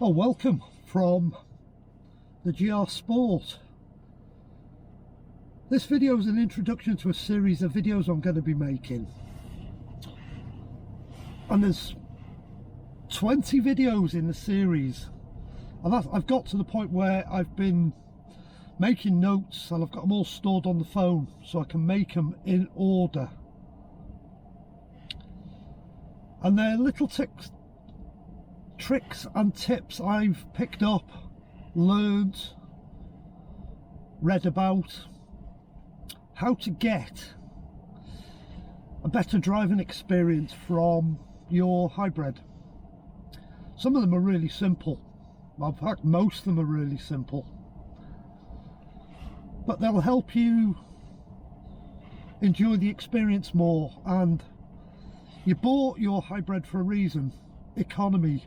Oh, welcome from the GR Sport. This video is an introduction to a series of videos I'm going to be making, and there's 20 videos in the series, and I've got to the point where I've been making notes and I've got them all stored on the phone so I can make them in order. And they're little tricks and tips I've picked up, learned, read about, how to get a better driving experience from your hybrid. Some of them are really simple. Well, in fact, most of them are really simple, but they'll help you enjoy the experience more. And you bought your hybrid for a reason: economy,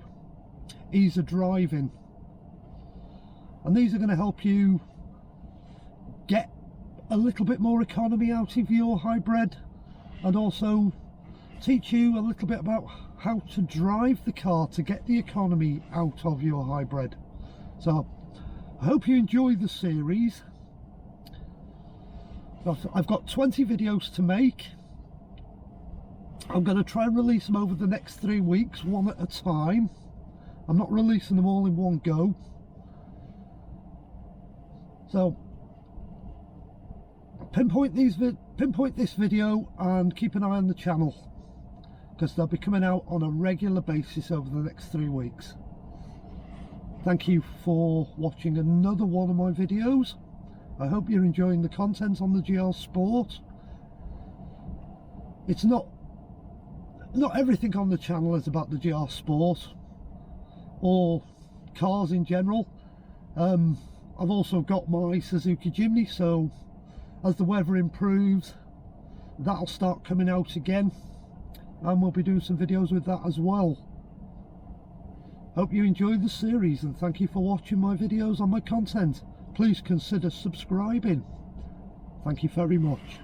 ease of driving, and these are going to help you get a little bit more economy out of your hybrid, and also teach you a little bit about how to drive the car to get the economy out of your hybrid. So I hope you enjoy the series. I've got 20 videos to make. I'm going to try and release them over the next 3 weeks, one at a time. I'm not releasing them all in one go. So pinpoint this video and keep an eye on the channel, because they'll be coming out on a regular basis over the next 3 weeks. Thank you for watching another one of my videos. I hope you're enjoying the content on the GR Sport. It's not everything on the channel is about the GR Sport or cars in general. I've also got my Suzuki Jimny, so as the weather improves, that'll start coming out again, and we'll be doing some videos with that as well. Hope you enjoy the series, and thank you for watching my videos on my content. Please consider subscribing. Thank you very much.